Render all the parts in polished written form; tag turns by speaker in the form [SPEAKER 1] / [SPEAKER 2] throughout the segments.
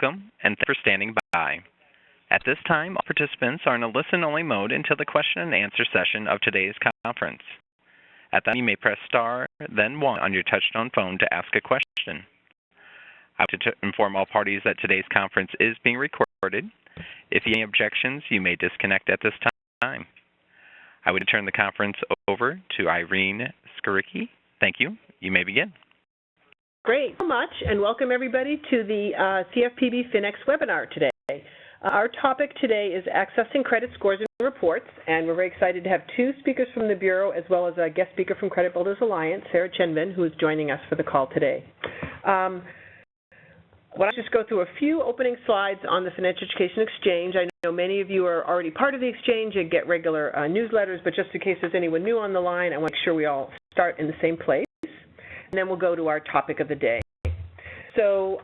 [SPEAKER 1] Welcome, and thanks for standing by. At this time, all participants are in a listen-only mode until the question and answer session of today's conference. At that time, you may press star, then 1 on your touch-tone phone to ask a question. I would like to inform all parties that today's conference is being recorded. If you have any objections, you may disconnect at this time. I would turn the conference over to Irene Skaricki. Thank you. You may begin.
[SPEAKER 2] Great, so much, and welcome everybody to the CFPB Finex webinar today. Our topic today is accessing credit scores and reports, and we're very excited to have two speakers from the Bureau as well as a guest speaker from Credit Builders Alliance, Sarah Chenvin, who is joining us for the call today. I'll just go through a few opening slides on the Financial Education Exchange. I know many of you are already part of the exchange and get regular newsletters, but just in case there's anyone new on the line, I want to make sure we all start in the same place. And then we'll go to our topic of the day. So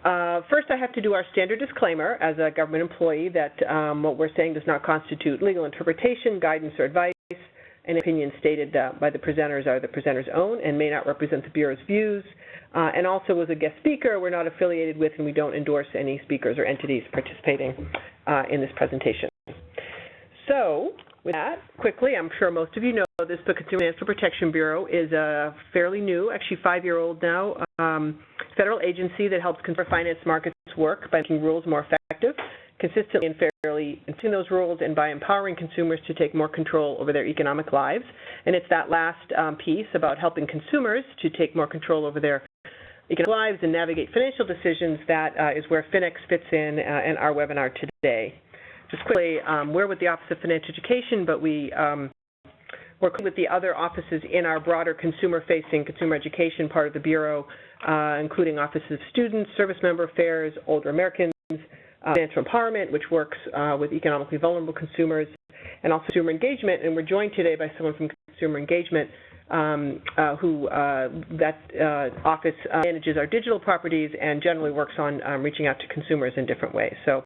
[SPEAKER 2] first I have to do our standard disclaimer as a government employee that what we're saying does not constitute legal interpretation, guidance, or advice. Any opinions stated by the presenters are the presenter's own and may not represent the Bureau's views. And also as a guest speaker, we're not affiliated with and we don't endorse any speakers or entities participating in this presentation. So with that, quickly, I'm sure most of you know this, but Consumer Financial Protection Bureau is a fairly new, actually 5-year-old now, federal agency that helps consumer finance markets work by making rules more effective, consistently and fairly enforcing those rules, and by empowering consumers to take more control over their economic lives. And it's that last piece about helping consumers to take more control over their economic lives and navigate financial decisions that is where Finex fits in our webinar today. Just quickly, we're with the Office of Financial Education, but we work with the other offices in our broader consumer-facing consumer education part of the Bureau, including Offices of Students, Service Member Affairs, Older Americans, Financial Empowerment, which works with economically vulnerable consumers, and also Consumer Engagement. And we're joined today by someone from Consumer Engagement who office manages our digital properties and generally works on reaching out to consumers in different ways. So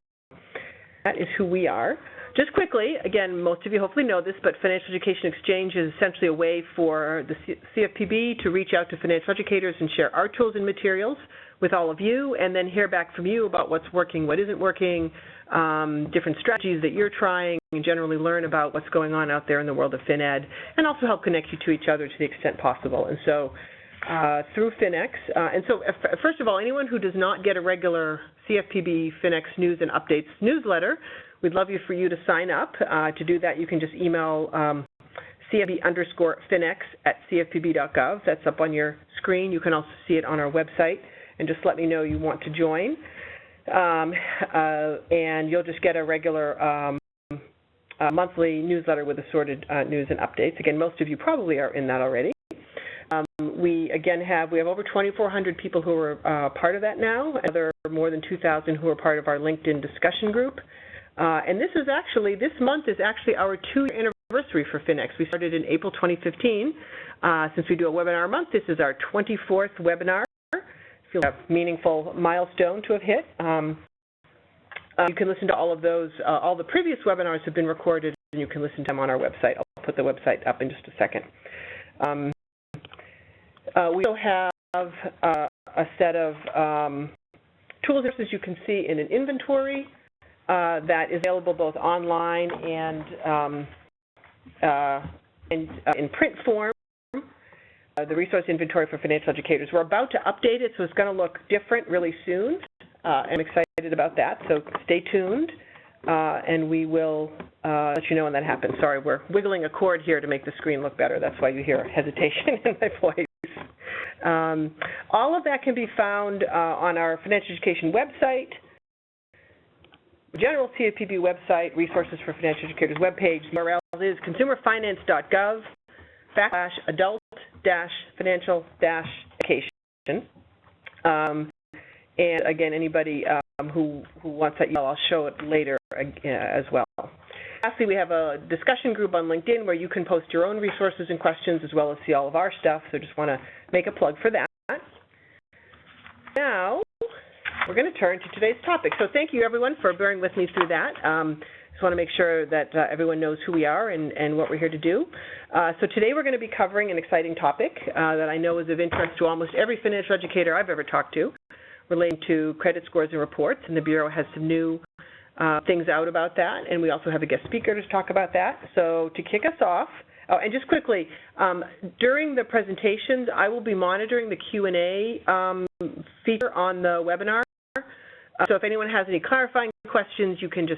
[SPEAKER 2] that is who we are. Just quickly, again, most of you hopefully know this, but Financial Education Exchange is essentially a way for the CFPB to reach out to financial educators and share our tools and materials with all of you, and then hear back from you about what's working, what isn't working, different strategies that you're trying, and generally learn about what's going on out there in the world of FinEd, and also help connect you to each other to the extent possible. And so through Finex, and so first of all, anyone who does not get a regular CFPB Finex News and Updates newsletter, we'd love for you to sign up. To do that, you can just email cfb_finex@cfpb.gov. That's up on your screen. You can also see it on our website, and just let me know you want to join. And you'll just get a regular monthly newsletter with assorted news and updates. Again, most of you probably are in that already. We have over 2,400 people who are part of that now, and there are more than 2,000 who are part of our LinkedIn discussion group. And this month is actually our 2-year anniversary for Finex. We started in April 2015. Since we do a webinar a month, this is our 24th webinar. Feel a meaningful milestone to have hit. You can listen to all of those. All the previous webinars have been recorded, and you can listen to them on our website. I'll put the website up in just a second. We also have a set of tools and resources you can see in an inventory that is available both online and in print form. The resource inventory for financial educators. We're about to update it, so it's going to look different really soon. I'm excited about that, so stay tuned, and we will let you know when that happens. Sorry, we're wiggling a cord here to make the screen look better. That's why you hear hesitation in my voice. All of that can be found on our financial education website, general CFPB website, resources for financial educators webpage. The URL is consumerfinance.gov/adult-financial-education. And again, anybody who wants that email, I'll show it later as well. Lastly, we have a discussion group on LinkedIn where you can post your own resources and questions as well as see all of our stuff, so just want to make a plug for that. Now, we're going to turn to today's topic. So thank you, everyone, for bearing with me through that. Just want to make sure that everyone knows who we are and what we're here to do. So today we're going to be covering an exciting topic that I know is of interest to almost every financial educator I've ever talked to, relating to credit scores and reports, and the Bureau has some new things out about that, and we also have a guest speaker to talk about that. So to kick us off, oh, and just quickly, during the presentations, I will be monitoring the Q&A feature on the webinar. So if anyone has any clarifying questions, you can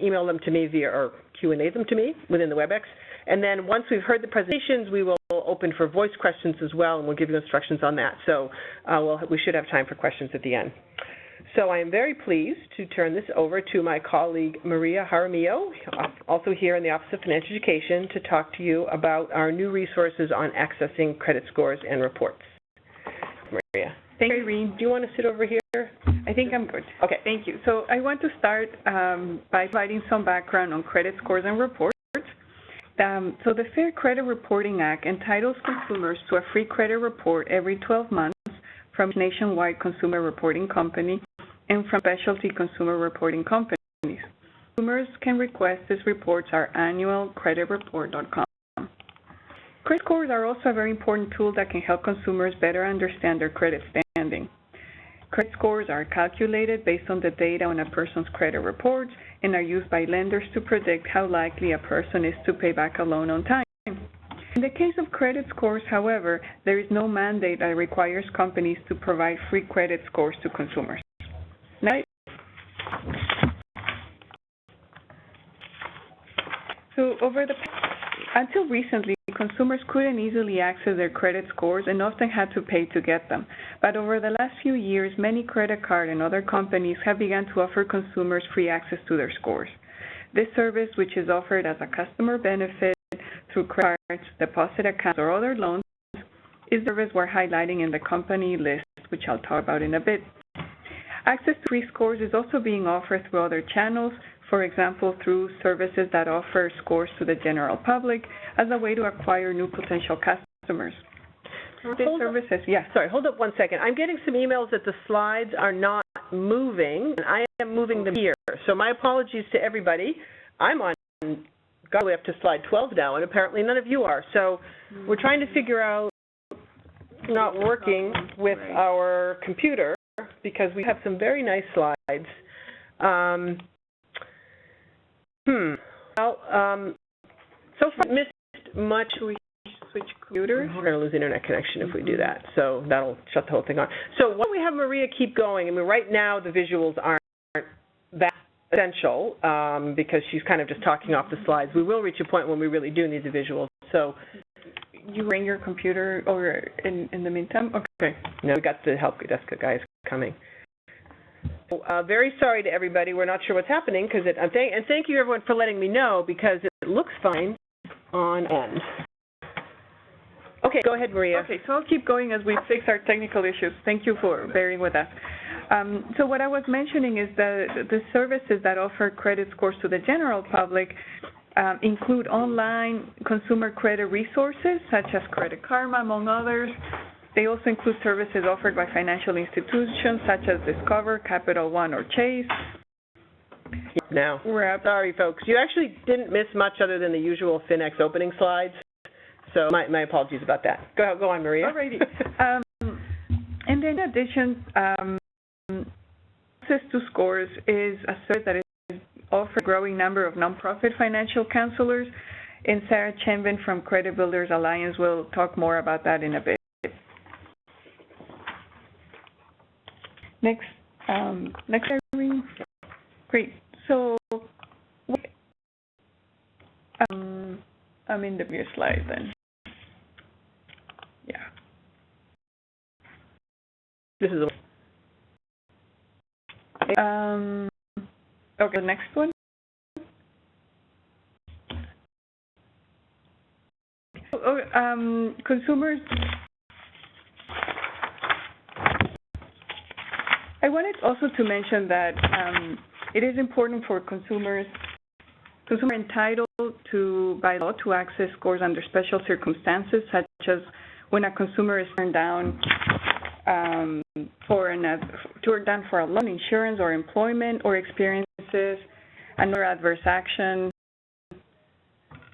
[SPEAKER 2] email them to me or Q&A them to me within the WebEx. And then once we've heard the presentations, we will open for voice questions as well, and we'll give you instructions on that. So we should have time for questions at the end. So I am very pleased to turn this over to my colleague Maria Jaramillo, also here in the Office of Financial Education, to talk to you about our new resources on accessing credit scores and reports. Maria.
[SPEAKER 3] Thank you, Irene.
[SPEAKER 2] Do you want to sit over here?
[SPEAKER 3] I think I'm good.
[SPEAKER 2] Okay.
[SPEAKER 3] Thank you. So I want to start by providing some background on credit scores and reports. So the Fair Credit Reporting Act entitles consumers to a free credit report every 12 months from a nationwide consumer reporting company and from specialty consumer reporting companies. Consumers can request these reports at annualcreditreport.com. Credit scores are also a very important tool that can help consumers better understand their credit standing. Credit scores are calculated based on the data on a person's credit reports and are used by lenders to predict how likely a person is to pay back a loan on time. In the case of credit scores, however, there is no mandate that requires companies to provide free credit scores to consumers. Now, until recently, consumers couldn't easily access their credit scores and often had to pay to get them. But over the last few years, many credit card and other companies have begun to offer consumers free access to their scores. This service, which is offered as a customer benefit through credit cards, deposit accounts, or other loans, is the service we're highlighting in the company list, which I'll talk about in a bit. Access to free scores is also being offered through other channels, for example, through services that offer scores to the general public as a way to acquire new potential customers.
[SPEAKER 2] Sorry, hold up one second. I'm getting some emails that the slides are not moving, and I am moving them here. So my apologies to everybody. I'm on all the way up to slide 12 now, and apparently none of you are. So we're trying to figure out not working with our computer because we have some very nice slides. So far, missed much. We switch computers. We're going to lose internet connection if we do that, so that'll shut the whole thing on. So why don't we have Maria keep going? I mean, right now the visuals aren't that essential because she's kind of just talking off the slides. We will reach a point when we really do need the visuals. So
[SPEAKER 3] you bring your computer over in the meantime? Okay.
[SPEAKER 2] No, we got the help desk guys coming. So, very sorry to everybody. We're not sure what's happening because and thank you everyone for letting me know because it looks fine on end. Okay, go ahead, Maria.
[SPEAKER 3] Okay, so I'll keep going as we fix our technical issues. Thank you for bearing with us. So what I was mentioning is that the services that offer credit scores to the general public include online consumer credit resources such as Credit Karma, among others. They also include services offered by financial institutions such as Discover, Capital One, or Chase.
[SPEAKER 2] Now, sorry, folks. You actually didn't miss much other than the usual Finex opening slides. So my apologies about that. Go on, Maria.
[SPEAKER 3] Alrighty. And then in addition, access to scores is a service that is offered a growing number of nonprofit financial counselors. And Sarah Chenvin from Credit Builders Alliance will talk more about that in a bit. Next, Irene. Great. So, I'm in the previous slide then. Yeah.
[SPEAKER 2] This is
[SPEAKER 3] okay, the next one. Consumers. I wanted also to mention that it is important for consumers entitled to, by law, to access scores under special circumstances, such as when a consumer is turned down for a loan, insurance, or employment, or experiences another adverse action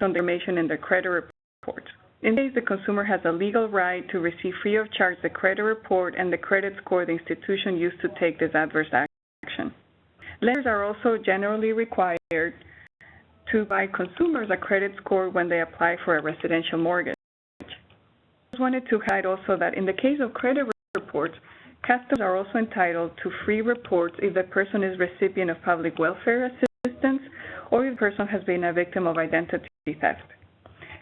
[SPEAKER 3] on the information in their credit report. In this case, the consumer has a legal right to receive free of charge the credit report and the credit score the institution used to take this adverse action. Lenders are also generally required to provide consumers a credit score when they apply for a residential mortgage. I just wanted to highlight also that in the case of credit reports, customers are also entitled to free reports if the person is recipient of public welfare assistance or if the person has been a victim of identity theft.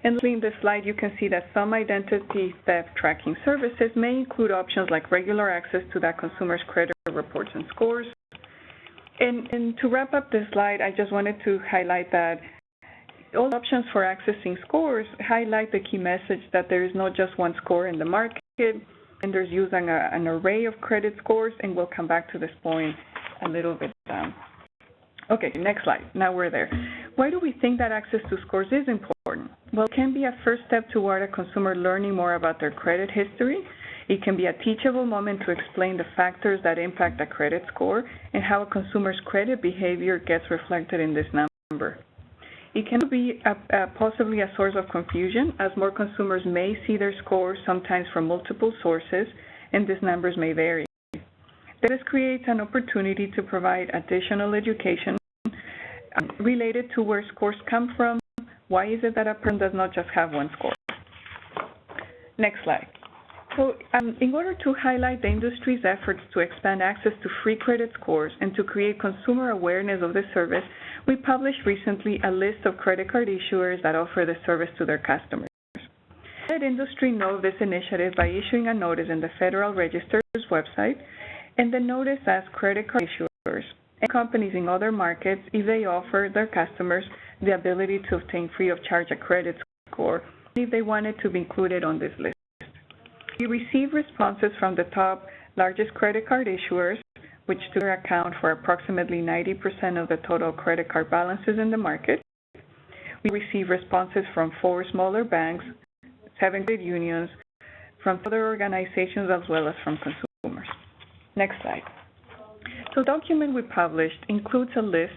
[SPEAKER 3] And in this slide, you can see that some identity theft tracking services may include options like regular access to that consumer's credit reports and scores. And to wrap up this slide, I just wanted to highlight that all options for accessing scores highlight the key message that there is not just one score in the market. Lenders use an array of credit scores, and we'll come back to this point a little bit down. Okay, next slide. Now we're there. Why do we think that access to scores is important? Well, it can be a first step toward a consumer learning more about their credit history. It can be a teachable moment to explain the factors that impact a credit score and how a consumer's credit behavior gets reflected in this number. It can be possibly a source of confusion, as more consumers may see their scores sometimes from multiple sources, and these numbers may vary. This creates an opportunity to provide additional education related to where scores come from. Why is it that a person does not just have one score? Next slide. So in order to highlight the industry's efforts to expand access to free credit scores and to create consumer awareness of the service, we published recently a list of credit card issuers that offer the service to their customers. Let industry know this initiative by issuing a notice in the Federal Register's website, and the notice asks credit card issuers and companies in other markets if they offer their customers the ability to obtain free of charge a credit score, if they want it to be included on this list. We receive responses from the top largest credit card issuers, which together account for approximately 90% of the total credit card balances in the market. We receive responses from 4 smaller banks, 7 credit unions, from other organizations, as well as from consumers. Next slide. So the document we published includes a list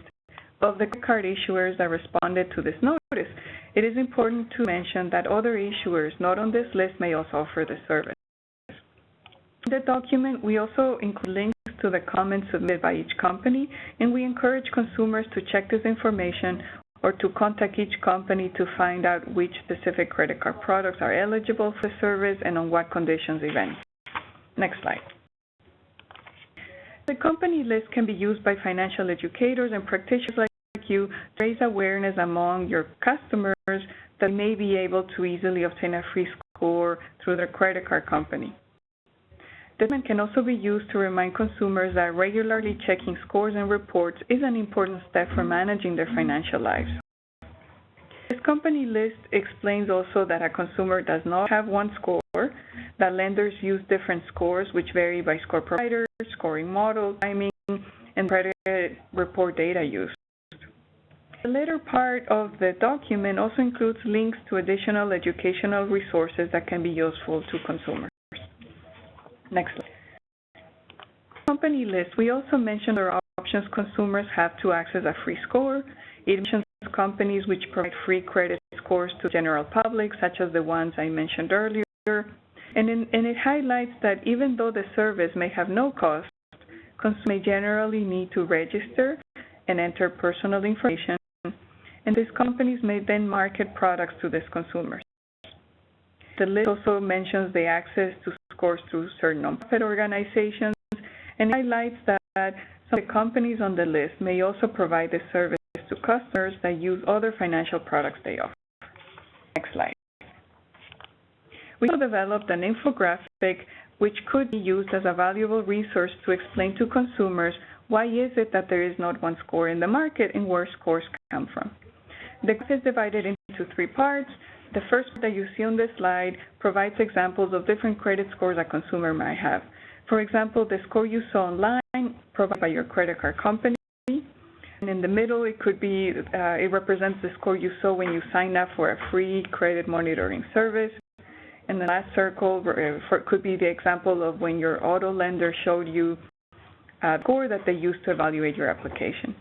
[SPEAKER 3] of the card issuers that responded to this notice. It is important to mention that other issuers not on this list may also offer the service. In the document, we also include links to the comments submitted by each company, and we encourage consumers to check this information or to contact each company to find out which specific credit card products are eligible for service and on what conditions, if any. Next slide. The company list can be used by financial educators and practitioners like you to raise awareness among your customers that may be able to easily obtain a free score through their credit card company. The document can also be used to remind consumers that regularly checking scores and reports is an important step for managing their financial lives. This company list explains also that a consumer does not have one score, that lenders use different scores which vary by score provider, scoring model, timing, and credit report data used. The later part of the document also includes links to additional educational resources that can be useful to consumers. Next slide. Company list, we also mentioned there are options consumers have to access a free score. It mentions companies which provide free credit scores to the general public, such as the ones I mentioned earlier. And it highlights that even though the service may have no cost, consumers may generally need to register and enter personal information, and these companies may then market products to these consumers. The list also mentions the access to scores through certain nonprofit organizations, and highlights that some of the companies on the list may also provide the service to customers that use other financial products they offer. Next slide. We also developed an infographic which could be used as a valuable resource to explain to consumers why is it that there is not one score in the market and where scores come from. The graph is divided into 3 parts. The first part that you see on this slide provides examples of different credit scores a consumer might have. For example, the score you saw online provided by your credit card company. And in the middle, it could be, it represents the score you saw when you signed up for a free credit monitoring service. And the last circle could be the example of when your auto lender showed you a score that they used to evaluate your application.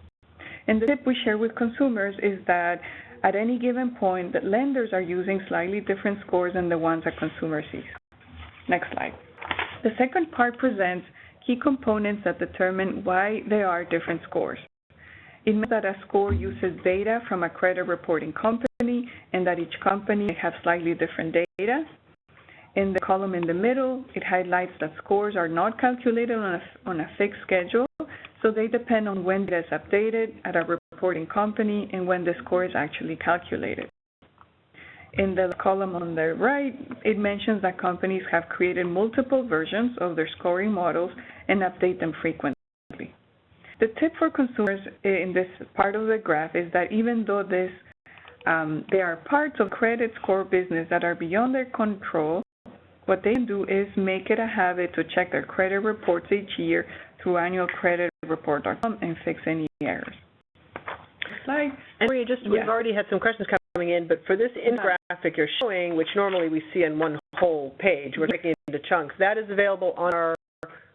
[SPEAKER 3] And the tip we share with consumers is that At any given point, the lenders are using slightly different scores than the ones a consumer sees. Next slide. The second part presents key components that determine why there are different scores. It means that a score uses data from a credit reporting company and that each company may have slightly different data. In the column in the middle, it highlights that scores are not calculated on a fixed schedule, so they depend on when data is updated at a reporting company and when the score is actually calculated. In the column on the right, it mentions that companies have created multiple versions of their scoring models and update them frequently. The tip for consumers in this part of the graph is that even though there are parts of credit score business that are beyond their control, what they can do is make it a habit to check their credit reports each year through annualcreditreport.com and fix any errors. Slide.
[SPEAKER 2] And Maria, we've already had some questions coming in, but for this infographic you're showing, which normally we see on one whole page, we're breaking it into chunks, that is available on our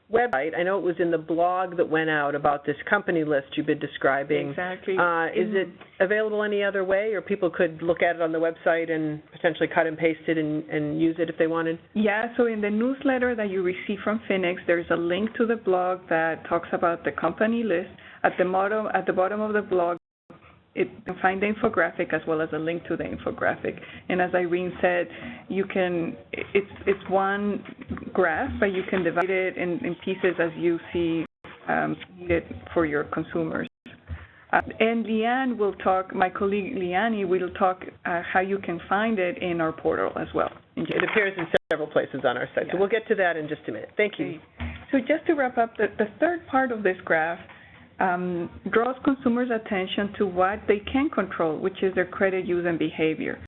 [SPEAKER 2] website. I know it was in the blog that went out about this company list you've been describing.
[SPEAKER 3] Exactly.
[SPEAKER 2] Is it available any other way, or people could look at it on the website and potentially cut and paste it and use it if they wanted?
[SPEAKER 3] Yeah, so in the newsletter that you receive from Finex, there's a link to the blog that talks about the company list. At the bottom of the blog, you can find the infographic as well as a link to the infographic. And as Irene said, it's one graph, but you can divide it in pieces as you see needed for your consumers. And Leanne will talk, my colleague Leanne will talk how you can find it in our portal as well.
[SPEAKER 2] It appears in several places on our site, so we'll get to that in just a minute. Thank you.
[SPEAKER 3] So just to wrap up, the third part of this graph draws consumers' attention to what they can control, which is their credit use and behavior.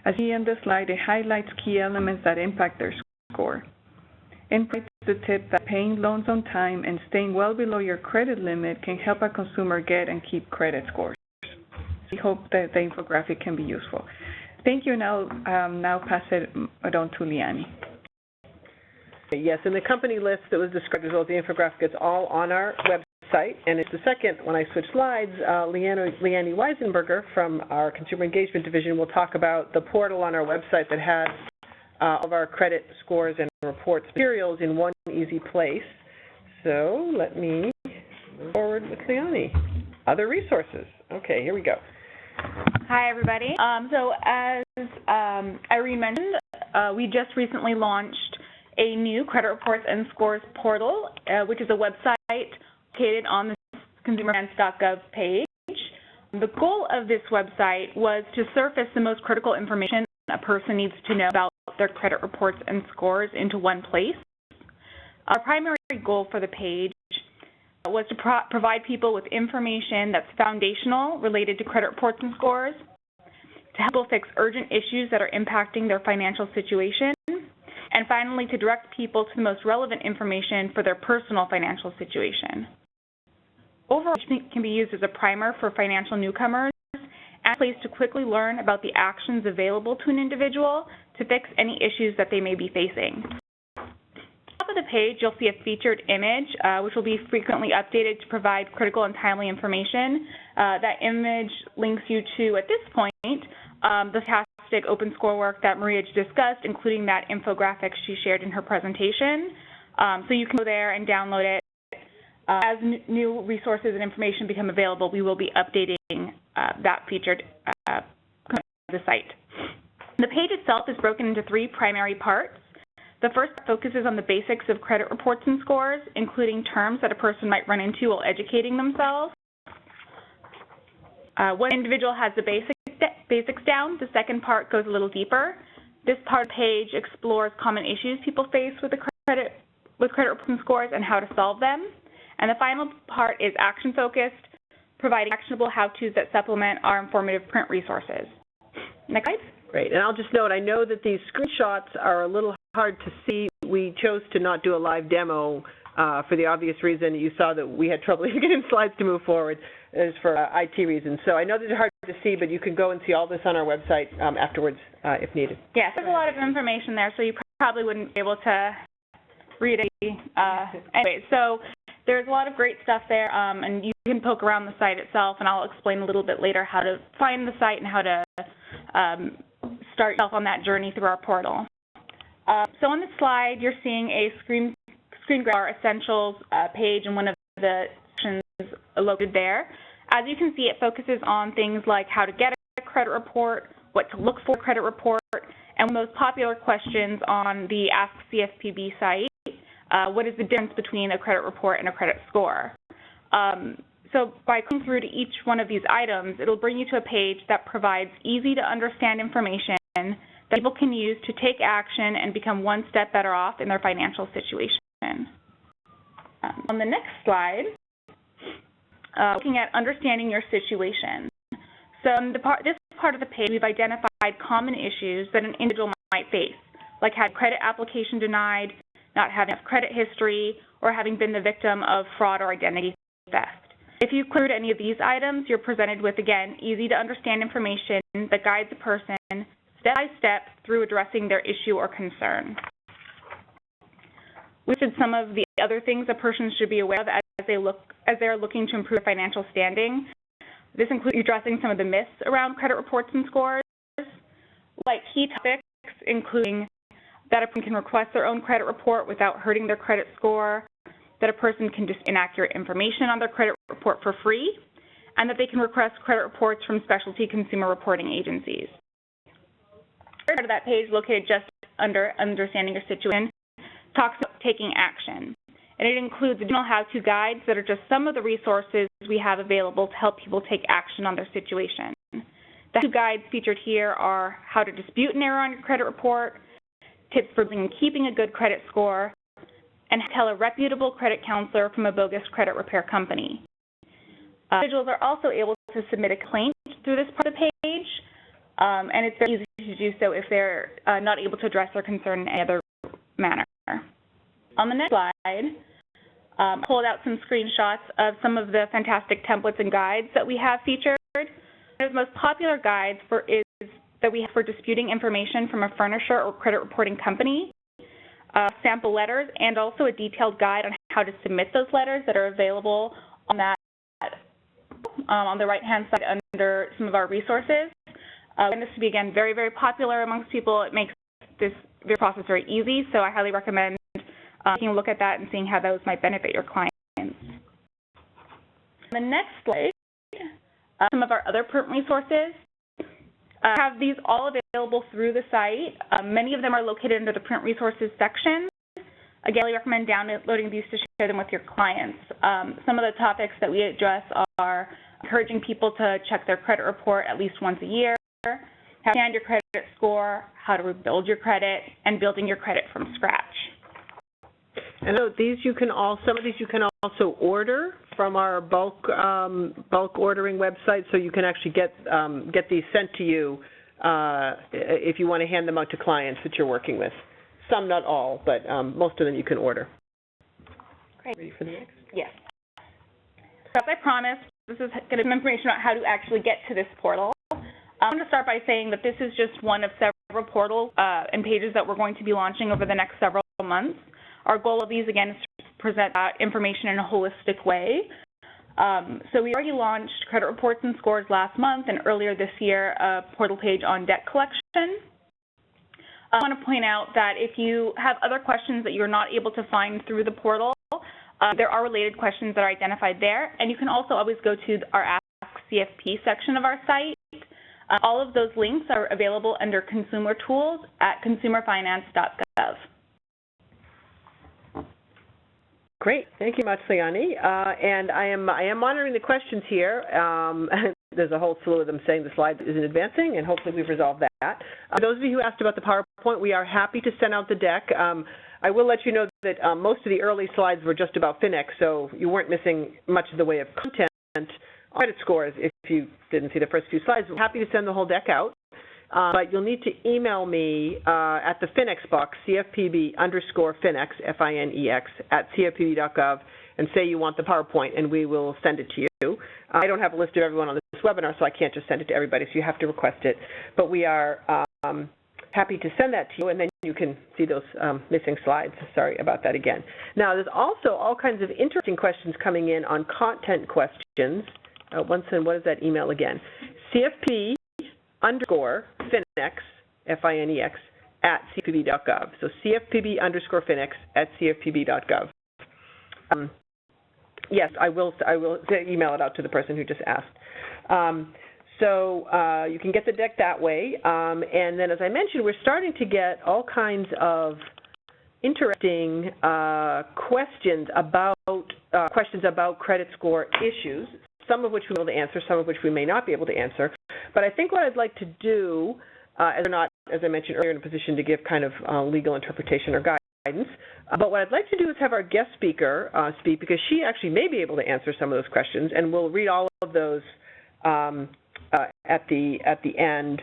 [SPEAKER 3] As you see on the slide, it highlights key elements that impact their score. And it's the tip that paying loans on time and staying well below your credit limit can help a consumer get and keep credit scores. We hope that the infographic can be useful. Thank you, and I'll now pass it on to Leanne.
[SPEAKER 2] Yes, and the company list that was described as well as the infographic is all on our website. And it's the second, when I switch slides, Leanne Weisenberger from our Consumer Engagement Division will talk about the portal on our website that has all of our credit scores and reports materials in one easy place. So let me move forward with Leanne. Other resources. Okay, here we go.
[SPEAKER 4] Hi, everybody. So as Irene mentioned, we just recently launched a new credit reports and scores portal, which is a website located on the consumerfinance.gov page. The goal of this website was to surface the most critical information a person needs to know about their credit reports and scores into one place. Our primary goal for the page was to provide people with information that's foundational related to credit reports and scores, to help people fix urgent issues that are impacting their financial situation, and finally to direct people to the most relevant information for their personal financial situation. Overall, it can be used as a primer for financial newcomers and a place to quickly learn about the actions available to an individual to fix any issues that they may be facing. At the top of the page, you'll see a featured image, which will be frequently updated to provide critical and timely information. That image links you to, at this point, the fantastic open score work that Maria discussed, including that infographic she shared in her presentation. So you can go there and download it. As new resources and information become available, we will be updating that featured the site. The page itself is broken into three primary parts. The first focuses on the basics of credit reports and scores, including terms that a person might run into while educating themselves. When an individual has the basics down, the second part goes a little deeper. This part of the page explores common issues people face with credit reports and scores and how to solve them. And the final part is action-focused, providing actionable how-tos that supplement our informative print resources. Next slide.
[SPEAKER 2] Great. And I'll just note, I know that these screenshots are a little hard to see. We chose to not do a live demo for the obvious reason. You saw that we had trouble getting slides to move forward. Is for IT reasons. So I know these are hard to see, but you can go and see all this on our website afterwards if needed.
[SPEAKER 4] Yes, there's a lot of information there, so you probably wouldn't be able to read it. Anyway, so There's a lot of great stuff there, and you can poke around the site itself, and I'll explain a little bit later how to find the site and how to start yourself on that journey through our portal. So on this slide, you're seeing a screen grab our essentials page in one of the sections located there. As you can see, it focuses on things like how to get a credit report, what to look for a credit report, and the most popular questions on the Ask CFPB site. What is the difference between a credit report and a credit score? So by going through to each one of these items, it'll bring you to a page that provides easy to understand information that people can use to take action and become one step better off in their financial situation. On the next slide, looking at understanding your situation. So in this part of the page, we've identified common issues that an individual might face, like having credit application denied, not having enough credit history, or having been the victim of fraud or identity theft. If you include any of these items, you're presented with, again, easy to understand information that guides a person step by step through addressing their issue or concern. We listed some of the other things a person should be aware of as they are looking to improve their financial standing. This includes addressing some of the myths around credit reports and scores, like key topics including that a person can request their own credit report without hurting their credit score, that a person can just inaccurate information on their credit report for free, and that they can request credit reports from specialty consumer reporting agencies. The third part of that page, located just under Understanding Your Situation, talks about taking action. And it includes additional how-to guides that are just some of the resources we have available to help people take action on their situation. The two guides featured here are how to dispute an error on your credit report, tips for building and keeping a good credit score, and how to tell a reputable credit counselor from a bogus credit repair company. Individuals are also able to submit a complaint through this part of the page, and it's very easy to do so if they're not able to address their concern in any other manner. On the next slide, I pulled out some screenshots of some of the fantastic templates and guides that we have featured. One of the most popular guides that we have for disputing information from a furnisher or credit reporting company, sample letters, and also a detailed guide on how to submit those letters that are available on that on the right-hand side under some of our resources. And this to be, again, very, very popular amongst people. It makes this process very easy, so I highly recommend taking a look at that and seeing how those might benefit your clients. On the next slide, some of our other print resources. Have these all available through the site. Many of them are located under the print resources section. Again, I recommend downloading these to share them with your clients. Some of the topics that we address are encouraging people to check their credit report at least once a year, how to understand your credit score, how to rebuild your credit, and building your credit from scratch.
[SPEAKER 2] And so some of these you can also order from our bulk ordering website, so you can actually get these sent to you if you want to hand them out to clients that you're working with. Some, not all, but most of them you can order.
[SPEAKER 4] Great.
[SPEAKER 2] Ready for the next?
[SPEAKER 4] Yes. So as I promised, this is going to be some information about how to actually get to this portal. I'm going to start by saying that this is just one of several portals and pages that we're going to be launching over the next several months. Our goal of these, again, is to present that information in a holistic way. So we already launched credit reports and scores last month, and earlier this year, a portal page on debt collection. I want to point out that if you have other questions that you're not able to find through the portal, there are related questions that are identified there, and you can also always go to our Ask CFP section of our site. All of those links are available under Consumer Tools at consumerfinance.gov.
[SPEAKER 2] Great, thank you much, Leonie. And I am monitoring the questions here. There's a whole slew of them saying the slide isn't advancing, and hopefully we've resolved that. Those of you who asked about the PowerPoint, we are happy to send out the deck. I will let you know that most of the early slides were just about Finex, so you weren't missing much of the way of content on credit scores if you didn't see the first few slides. We're happy to send the whole deck out. But you'll need to email me at the Finex box, CFPB_Finex, F-I-N-E-X, at CFPB.gov, and say you want the PowerPoint, and we will send it to you. I don't have a list of everyone on this webinar, so I can't just send it to everybody, so you have to request it. But we are happy to send that to you, and then you you can see those missing slides. Sorry about that again. Now, there's also all kinds of interesting questions coming in on content questions. Once again, what is that email again? CFP_Finex, F-I-N-E-X, at cfpb.gov. So CFPB_Finex at cfpb.gov. Yes, I will email it out to the person who just asked. So you can get the deck that way. And then, as I mentioned, we're starting to get all kinds of interesting questions about credit score issues, some of which we'll be able to answer, some of which we may not be able to answer. But I think what I'd like to do, as we're not, as I mentioned earlier, in a position to give kind of legal interpretation or guidance, but what I'd like to do is have our guest speaker speak, because she actually may be able to answer some of those questions, and we'll read all of those at the end.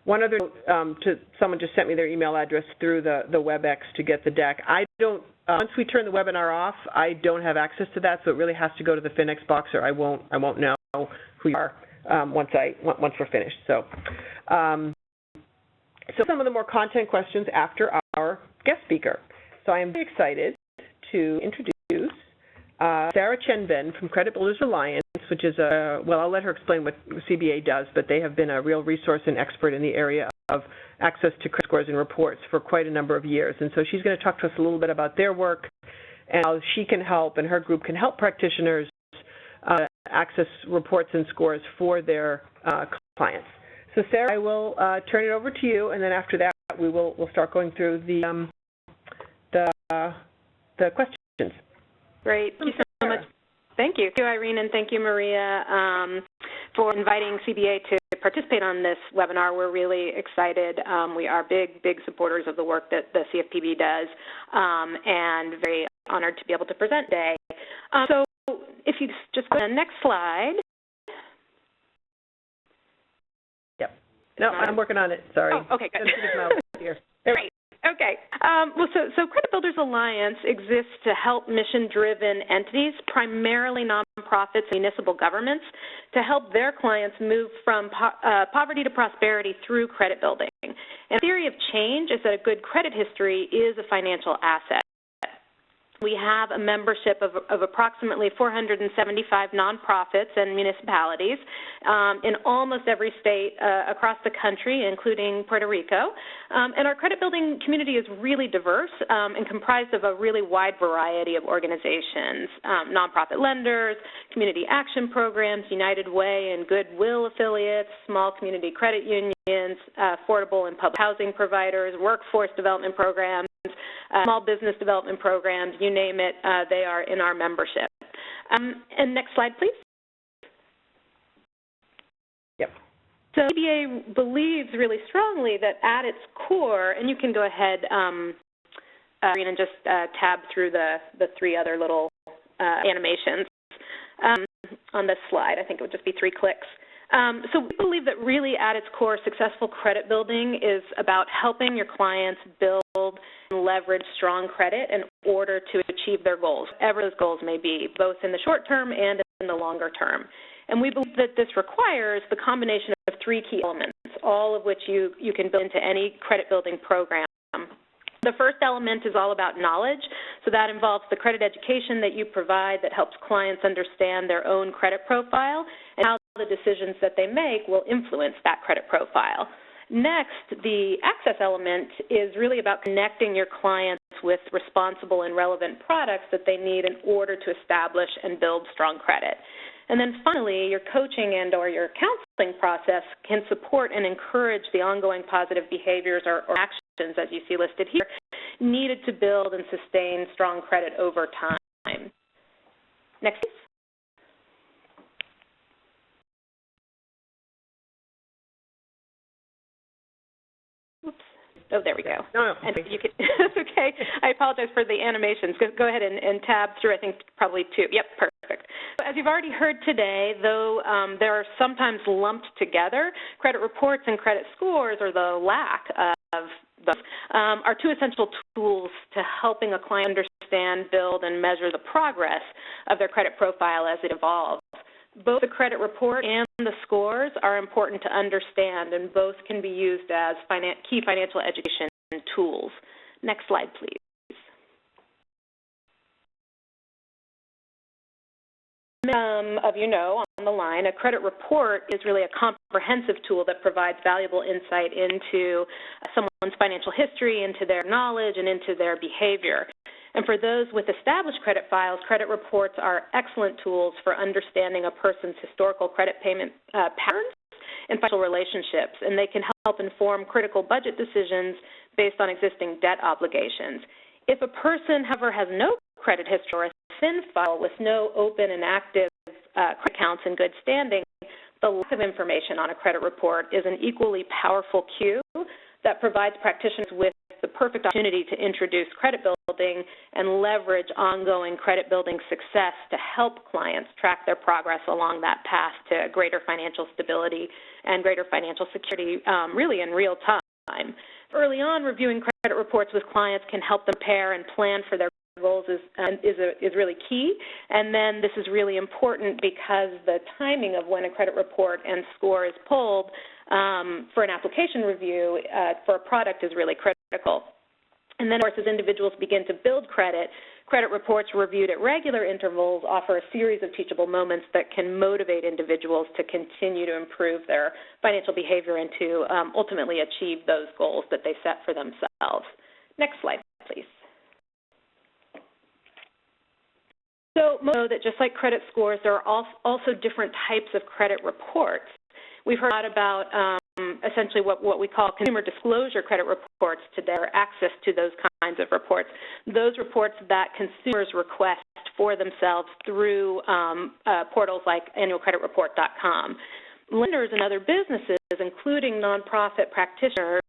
[SPEAKER 2] One other note, someone just sent me their email address through the WebEx to get the deck. I don't, once we turn the webinar off, I don't have access to that, so it really has to go to the Finex box, or I won't know who you are once we're finished. So some of the more content questions after our guest speaker. So I am very excited to introduce Sarah Chen-Ben from Credit Builders Alliance, which is well, I'll let her explain what CBA does, but they have been a real resource and expert in the area of access to credit scores and reports for quite a number of years. And so she's going to talk to us a little bit about their work and how she can help, and her group can help practitioners access reports and scores for their clients. So Sarah, I will turn it over to you, and then after that we'll start going through the questions.
[SPEAKER 5] Great. Thank you so much. Thank you, Irene, and thank you, Maria, for inviting CBA to participate on this webinar. We're really excited. We are big supporters of the work that the CFPB does, and very honored to be able to present today. So if you just go to the next slide.
[SPEAKER 2] Yep. No, I'm working on it. Sorry.
[SPEAKER 5] Oh, okay, good.
[SPEAKER 2] Here.
[SPEAKER 5] Great. Okay. Well, so Credit Builders Alliance exists to help mission-driven entities, primarily nonprofits and municipal governments, to help their clients move from poverty to prosperity through credit building. And the theory of change is that a good credit history is a financial asset. We have a membership of approximately 475 nonprofits and municipalities in almost every state across the country, including Puerto Rico. And our credit building community is really diverse and comprised of a really wide variety of organizations, nonprofit lenders, community action programs, United Way and Goodwill affiliates, small community credit unions, affordable and public housing providers, workforce development programs, small business development programs, you name it, they are in our membership. And next slide, please.
[SPEAKER 2] Yep.
[SPEAKER 5] So CBA believes really strongly that at its core, and you can go ahead, Irene, and just tab through the three other little animations on this slide. I think it would just be 3 clicks. So we believe that really at its core, successful credit building is about helping your clients build and leverage strong credit in order to achieve their goals, whatever those goals may be, both in the short term and in the longer term. And we believe that this requires the combination of 3 key elements, all of which you can build into any credit building program. The first element is all about knowledge, so that involves the credit education that you provide that helps clients understand their own credit profile and how the decisions that they make will influence that credit profile. Next, the access element is really about connecting your clients with responsible and relevant products that they need in order to establish and build strong credit. And then finally, your coaching and or your counseling process can support and encourage the ongoing positive behaviors or actions, as you see listed here, needed to build and sustain strong credit over time. Next, please. Oops. Oh, there we go.
[SPEAKER 2] No.
[SPEAKER 5] And you can, okay. I apologize for the animations. Go ahead and tab through, I think, probably 2. Yep, perfect. As you've already heard today, though they are sometimes lumped together, credit reports and credit scores, or the lack of those, are 2 essential tools to helping a client understand, build, and measure the progress of their credit profile as it evolves. Both the credit report and the scores are important to understand, and both can be used as key financial education tools. Next slide, please. Of you know on the line, a credit report is really a comprehensive tool that provides valuable insight into someone's financial history, into their knowledge, and into their behavior. And for those with established credit files, credit reports are excellent tools for understanding a person's historical credit payment patterns and financial relationships, and they can help inform critical budget decisions based on existing debt obligations. If a person, however, has no credit history or a thin file with no open and active credit accounts in good standing, the lack of information on a credit report is an equally powerful cue that provides practitioners with the perfect opportunity to introduce credit building and leverage ongoing credit building success to help clients track their progress along that path to greater financial stability and greater financial security really in real time. Early on, reviewing credit reports with clients can help them prepare and plan for their goals is really key. And then this is really important because the timing of when a credit report and score is pulled for an application review for a product is really critical. And then, of course, as individuals begin to build credit, credit reports reviewed at regular intervals offer a series of teachable moments that can motivate individuals to continue to improve their financial behavior and to ultimately achieve those goals that they set for themselves. Next slide, please. So know that just like credit scores, there are also different types of credit reports. We've heard a lot about essentially what we call consumer disclosure credit reports today, or access to those kinds of reports. Those reports that consumers request for themselves through portals like annualcreditreport.com. Lenders and other businesses, including nonprofit practitioners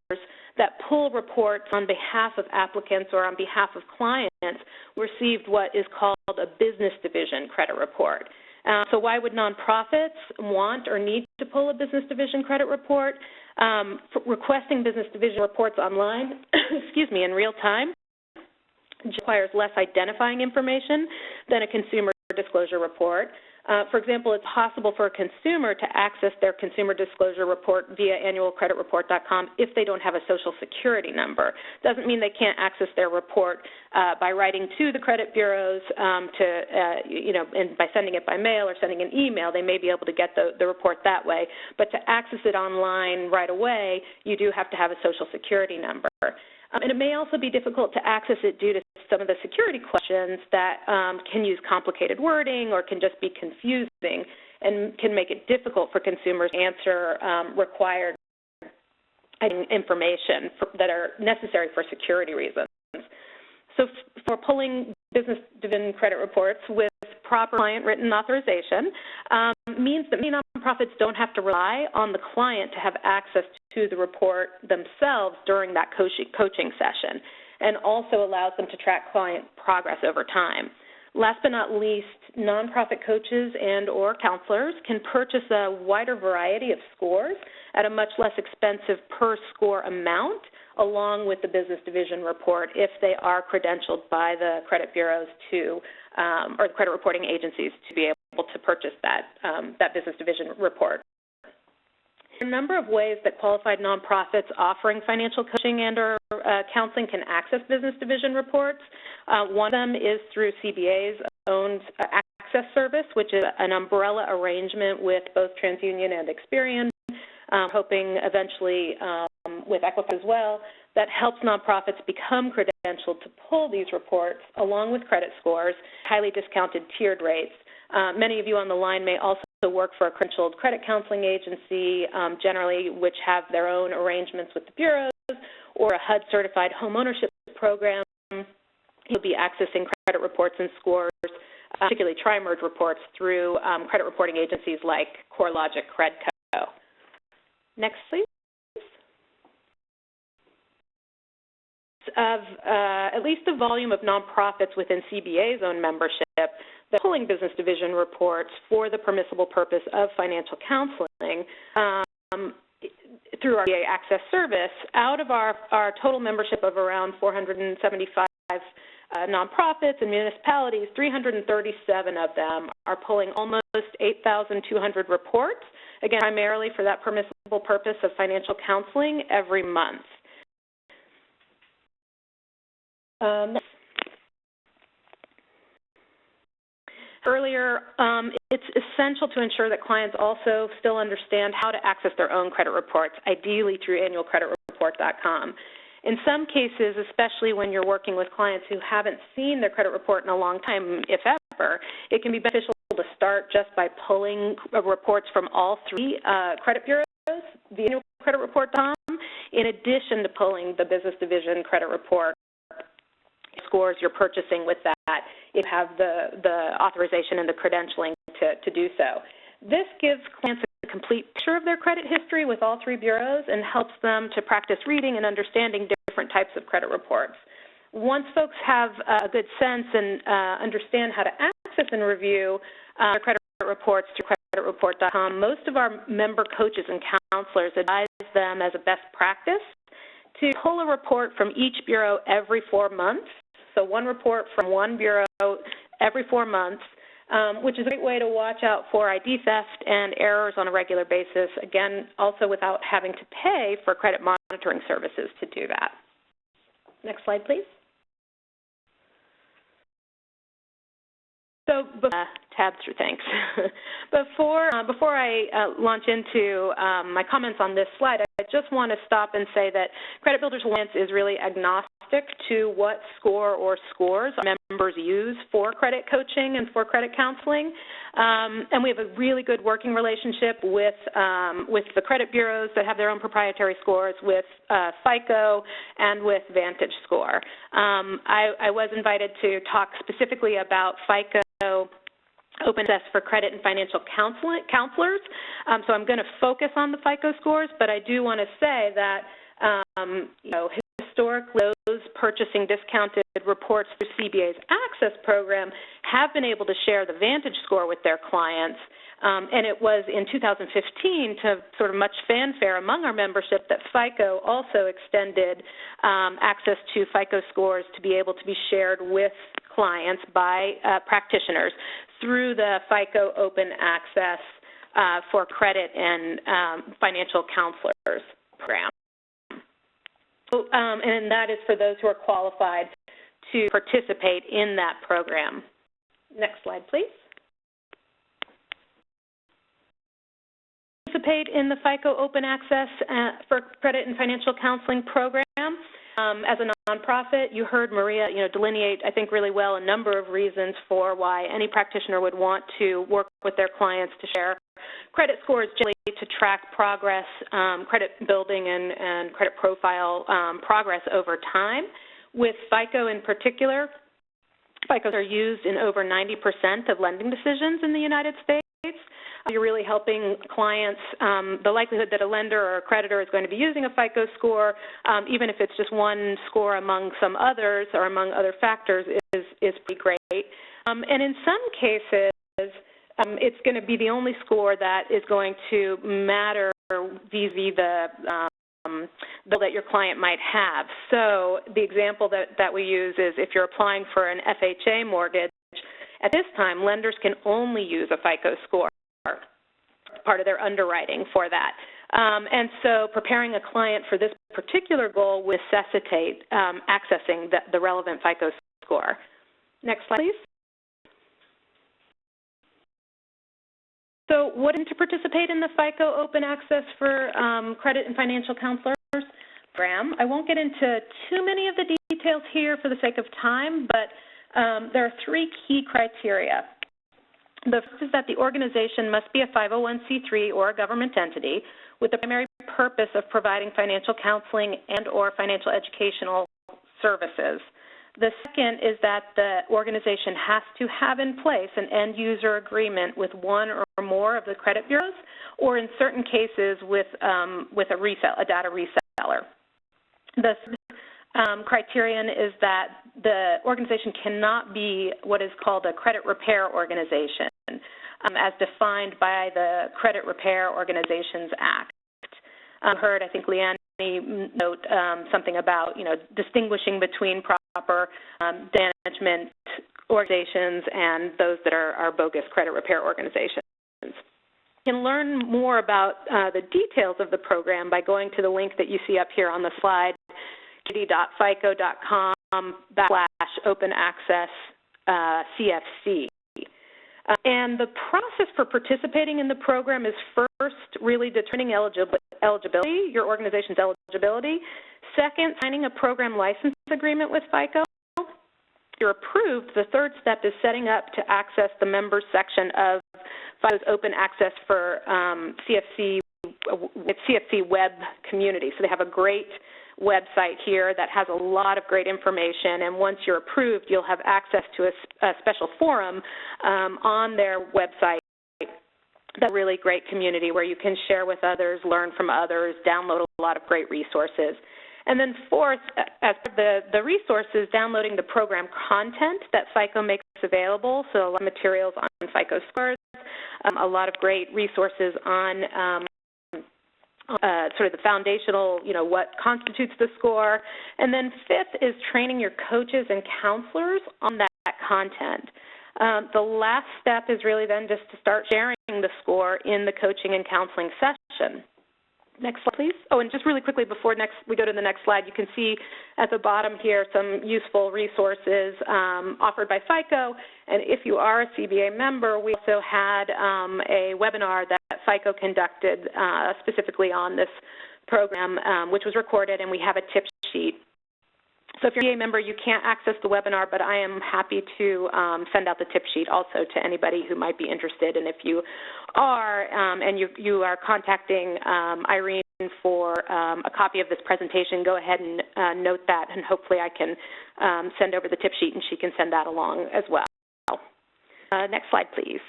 [SPEAKER 5] that pull reports on behalf of applicants or on behalf of clients, received what is called a business division credit report. So why would nonprofits want or need to pull a business division credit report? Requesting business division reports online, in real time, requires less identifying information than a consumer disclosure report. For example, it's possible for a consumer to access their consumer disclosure report via annualcreditreport.com if they don't have a Social Security number. Doesn't mean they can't access their report by writing to the credit bureaus and by sending it by mail or sending an email. They may be able to get the report that way. But to access it online right away, you do have to have a Social Security number. And it may also be difficult to access it due to some of the security questions that can use complicated wording or can just be confusing and can make it difficult for consumers to answer required information that are necessary for security reasons. So for pulling business division credit reports with proper client-written authorization means that many nonprofits don't have to rely on the client to have access to the report themselves during that coaching session, and also allows them to track client progress over time. Last but not least, nonprofit coaches and or counselors can purchase a wider variety of scores at a much less expensive per score amount, along with the business division report if they are credentialed by the credit bureaus to, or the credit reporting agencies to be able to purchase that business division report. There are a number of ways that qualified nonprofits offering financial coaching and or counseling can access business division reports. One of them is through CBA's own access service, which is an umbrella arrangement with both TransUnion and Experian, hoping eventually with Equifax as well, that helps nonprofits become credentialed to pull these reports along with credit scores, highly discounted tiered rates. Many of you on the line may also work for a credentialed credit counseling agency, generally which have their own arrangements with the bureaus, or a HUD-certified home ownership program. You'll be accessing credit reports and scores, particularly tri-merge reports, through credit reporting agencies like CoreLogic Credco. Next, please. Of at least the volume of nonprofits within CBA's own membership that are pulling business division reports for the permissible purpose of financial counseling through our CBA access service, out of our total membership of around 475 nonprofits and municipalities, 337 of them are pulling almost 8,200 reports, again, primarily for that permissible purpose of financial counseling every month. Earlier, it's essential to ensure that clients also still understand how to access their own credit reports, ideally through annualcreditreport.com. In some cases, especially when you're working with clients who haven't seen their credit report in a long time, if ever, it can be beneficial to start just by pulling reports from all three credit bureaus, the annualcreditreport.com, in addition to pulling the business division credit report scores you're purchasing with that, if you have the authorization and the credentialing to do so. This gives clients a complete picture of their credit history with all three bureaus and helps them to practice reading and understanding different types of credit reports. Once folks have a good sense and understand how to access and review their credit reports through creditreport.com, most of our member coaches and counselors advise them as a best practice to pull a report from each bureau every 4 months. So one report from one bureau every 4 months, which is a great way to watch out for ID theft and errors on a regular basis, again, also without having to pay for credit monitoring services to do that. Next slide, please. So, tabs through, thanks. Before I launch into my comments on this slide, I just want to stop and say that Credit Builders Alliance is really agnostic to what score or scores our members use for credit coaching and for credit counseling. And we have a really good working relationship with the credit bureaus that have their own proprietary scores, with FICO and with VantageScore. I was invited to talk specifically about FICO Open Access for credit and financial counselors. So I'm going to focus on the FICO scores, but I do want to say that historically those purchasing discounted reports through CBA's Access program have been able to share the VantageScore with their clients. And it was in 2015, to sort of much fanfare among our membership, that FICO also extended access to FICO scores to be able to be shared with clients by practitioners through the FICO Open Access for Credit and Financial Counselors program. And that is for those who are qualified to participate in that program. Next slide, please. Participate in the FICO Open Access for Credit and Financial Counseling program. As a nonprofit, you heard Maria, delineate, I think, really well a number of reasons for why any practitioner would want to work with their clients to share credit scores, generally to track progress, credit building and credit profile progress over time. With FICO in particular, FICOs are used in over 90% of lending decisions in the United States. You're really helping clients, the likelihood that a lender or a creditor is going to be using a FICO score, even if it's just one score among some others or among other factors, is pretty great. And in some cases, it's going to be the only score that is going to matter vis-a-vis the bill that your client might have. So the example that we use is if you're applying for an FHA mortgage, at this time, lenders can only use a FICO score, part of their underwriting for that. And so preparing a client for this particular goal will necessitate accessing the relevant FICO score. Next slide, please. So what is to participate in the FICO Open Access for Credit and Financial Counselors program? I won't get into too many of the details here for the sake of time, but there are 3 key criteria. The first is that the organization must be a 501c3 or a government entity with the primary purpose of providing financial counseling and or financial educational services. The second is that the organization has to have in place an end-user agreement with one or more of the credit bureaus, or in certain cases with a data reseller. The criterion is that the organization cannot be what is called a credit repair organization, as defined by the Credit Repair Organizations Act. Heard, I think, Leanne note something about, distinguishing between proper management organizations and those that are bogus credit repair organizations. You can learn more about the details of the program by going to the link that you see up here on the slide, fico.com /open access CFC. And the process for participating in the program is first really determining eligibility, your organization's eligibility. Second, signing a program license agreement with FICO. If you're approved, the third step is setting up to access the members section of FICO's open access for CFC web community. So they have a great website here that has a lot of great information, and once you're approved, you'll have access to a special forum on their website. That's a really great community where you can share with others, learn from others, download a lot of great resources. And then fourth, as the resources, downloading the program content that FICO makes available, so a lot of materials on FICO scores, a lot of great resources on sort of the foundational, what constitutes the score. And then fifth is training your coaches and counselors on that content. The last step is really then just to start sharing the score in the coaching and counseling session. Next slide, please. Oh, and just really quickly before we go to the next slide, you can see at the bottom here some useful resources offered by FICO. And if you are a CBA member, we also had a webinar that FICO conducted specifically on this program, which was recorded, and we have a tip sheet. So if you're a CBA member, you can't access the webinar, but I am happy to send out the tip sheet also to anybody who might be interested. And if you are and you are contacting Irene for a copy of this presentation, go ahead and note that, and hopefully I can send over the tip sheet and she can send that along as well. Next slide, please.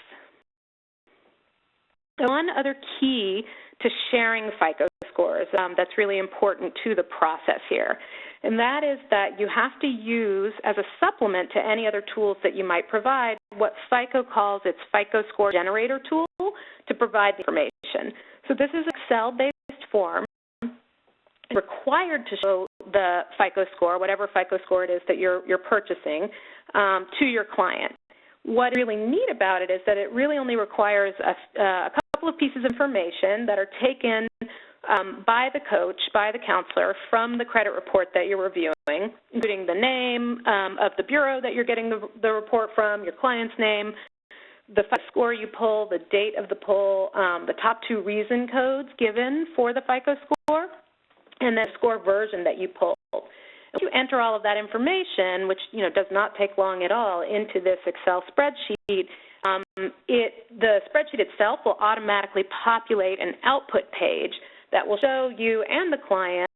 [SPEAKER 5] One other key to sharing FICO scores that's really important to the process here, and that is that you have to use as a supplement to any other tools that you might provide what FICO calls its FICO score generator tool to provide the information. So this is an Excel-based form required to show the FICO score, whatever FICO score it is that you're purchasing, to your client. What's really neat about it is that it really only requires a couple of pieces of information that are taken by the coach, by the counselor, from the credit report that you're reviewing, including the name of the bureau that you're getting the report from, your client's name, the FICO score you pull, the date of the pull, the top 2 reason codes given for the FICO score, and the score version that you pull. If you enter all of that information, which does not take long at all, into this Excel spreadsheet, the spreadsheet itself will automatically populate an output page that will show you and the client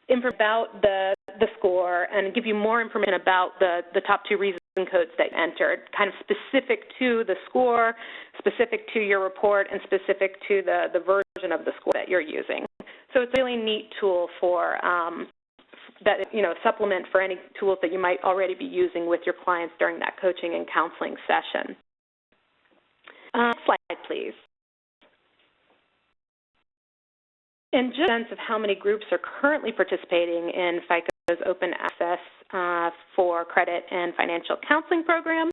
[SPEAKER 5] information about the score and give you more information about the top 2 reason codes that you entered, kind of specific to the score, specific to your report, and specific to the version of the score that you're using. So it's a really neat tool for that, supplement for any tools that you might already be using with your clients during that coaching and counseling session. Slide, please. And just a sense of how many groups are currently participating in FICO's open access for credit and financial counseling program.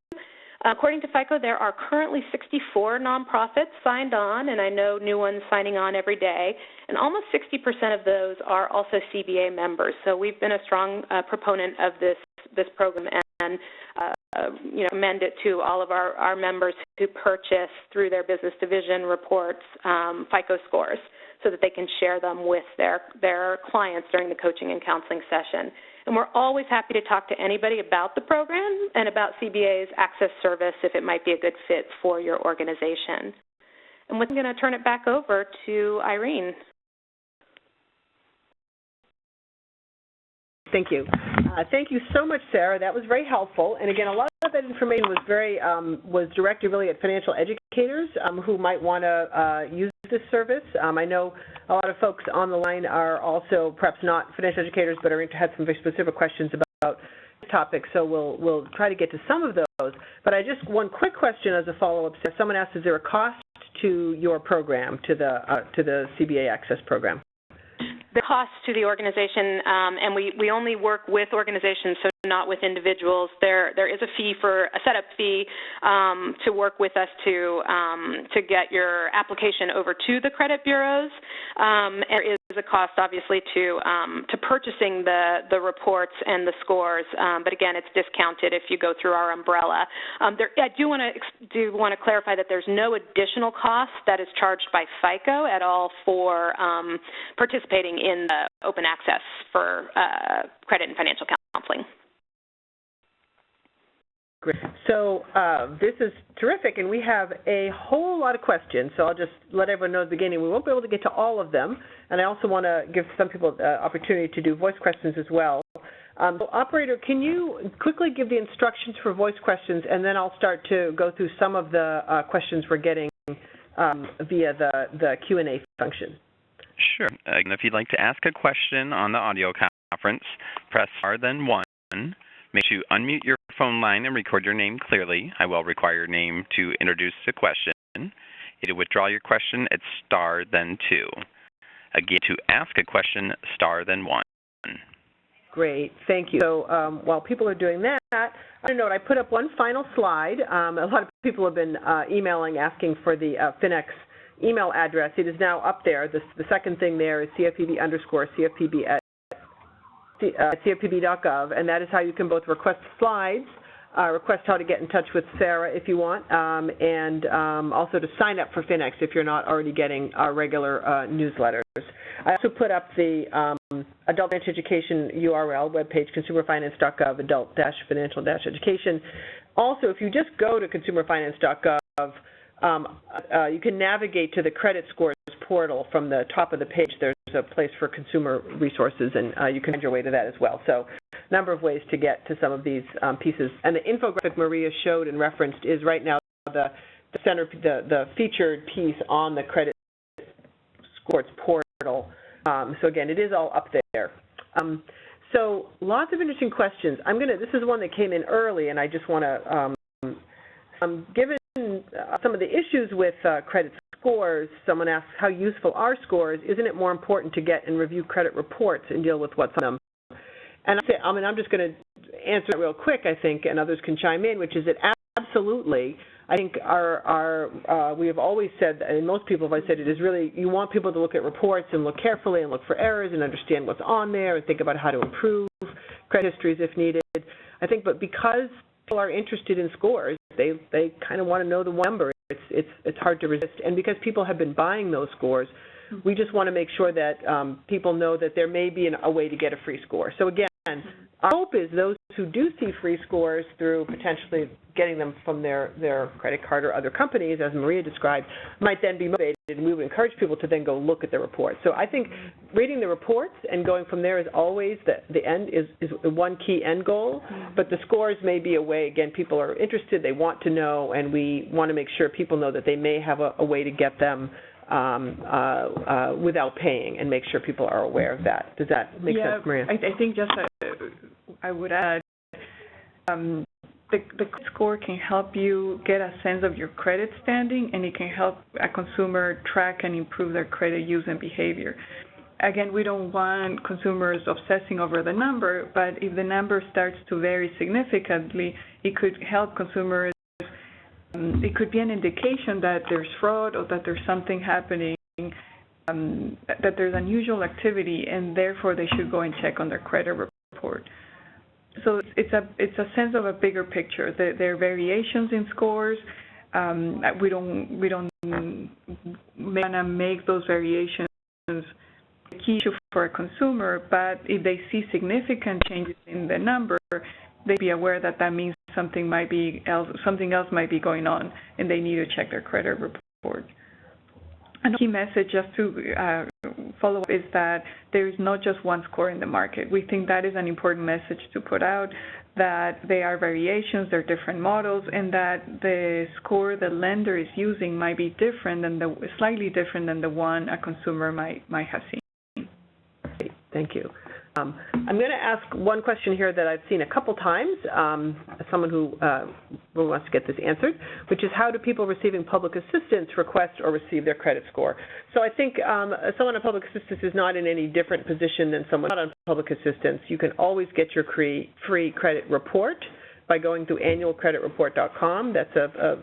[SPEAKER 5] According to FICO, there are currently 64 nonprofits signed on, and I know new ones signing on every day, and almost 60% of those are also CBA members. So we've been a strong proponent of this program and commend it to all of our members who purchase through their business division reports FICO scores so that they can share them with their clients during the coaching and counseling session. And we're always happy to talk to anybody about the program and about CBA's access service if it might be a good fit for your organization. And we're going to turn it back over to Irene.
[SPEAKER 2] Thank you. Thank you so much, Sarah. That was very helpful. And again, a lot of that information was directed really at financial educators who might want to use this service. I know a lot of folks on the line are also perhaps not financial educators, but had some very specific questions about this topic. So we'll try to get to some of those. But one quick question as a follow-up. Someone asked, is there a cost to your program, to the CBA Access program?
[SPEAKER 5] The cost to the organization, and we only work with organizations, so not with individuals. There is a setup fee to work with us to get your application over to the credit bureaus. And there is a cost, obviously, to purchasing the reports and the scores, but again, it's discounted if you go through our umbrella. I do want to clarify that there's no additional cost that is charged by FICO at all for participating in the open access for credit and financial counseling.
[SPEAKER 2] Great. So this is terrific, and we have a whole lot of questions, so I'll just let everyone know at the beginning we won't be able to get to all of them, and I also want to give some people the opportunity to do voice questions as well. So operator, can you quickly give the instructions for voice questions, and then I'll start to go through some of the questions we're getting via the Q&A function.
[SPEAKER 1] Sure. If you'd like to ask a question on the audio conference, press star then 1. Make sure you unmute your phone line and record your name clearly. I will require your name to introduce the question. To withdraw your question, it's star then 2. Again, to ask a question, star then 1.
[SPEAKER 2] Great, thank you. So while people are doing that, I want to note I put up one final slide. A lot of people have been emailing asking for the Finex email address. It is now up there. The second thing there is CFPB_CFPB at CFPB.gov, and that is how you can both request slides, request how to get in touch with Sarah if you want, and also to sign up for Finex if you're not already getting our regular newsletters. I also put up the adult financial education URL webpage, consumerfinance.gov, adult-financial-education. Also, if you just go to consumerfinance.gov, you can navigate to the credit scores portal from the top of the page. There's a place for consumer resources, and you can find your way to that as well. So a number of ways to get to some of these pieces. And the infographic Maria showed and referenced is right now the featured piece on the credit scores portal. So again, it is all up there. So lots of interesting questions. This is one that came in early, and I just want to, given some of the issues with credit scores, someone asks, how useful are scores? Isn't it more important to get and review credit reports and deal with what's on them? And I'm just going to answer it real quick, I think, and others can chime in, which is that absolutely. I think we have always said, and most people have said, it is really, you want people to look at reports and look carefully and look for errors and understand what's on there and think about how to improve credit histories if needed. I think, but because people are interested in scores, they kind of want to know the number. It's hard to resist, and because people have been buying those scores, we just want to make sure that people know that there may be a way to get a free score. So again, our hope is those who do see free scores through potentially getting them from their credit card or other companies, as Maria described, might then be motivated, and we would encourage people to then go look at the report. So I think reading the reports and going from there is always the end is one key end goal, but the scores may be a way, again, people are interested, they want to know, and we want to make sure people know that they may have a way to get them without paying, and make sure people are aware of that. Does that make sense, Maria?
[SPEAKER 3] I think just I would add, the credit score can help you get a sense of your credit standing, and it can help a consumer track and improve their credit use and behavior. Again, we don't want consumers obsessing over the number, but if the number starts to vary significantly, it could help consumers. It could be an indication that there's fraud or that there's something happening, that there's unusual activity, and therefore they should go and check on their credit report. So it's a sense of a bigger picture. There are variations in scores. We don't want to make those variations a key issue for a consumer, but if they see significant changes in the number, they'd be aware that means something else might be going on, and they need to check their credit report. And a key message, just to follow up, is that there is not just one score in the market. We think that is an important message to put out, that there are variations, there are different models, and that the score the lender is using might be different than slightly different than the one a consumer might have seen.
[SPEAKER 2] Great. Thank you. I'm going to ask one question here that I've seen a couple times, someone who wants to get this answered, which is how do people receiving public assistance request or receive their credit score? So I think someone on public assistance is not in any different position than someone not on public assistance. You can always get your free credit report by going to annualcreditreport.com. That's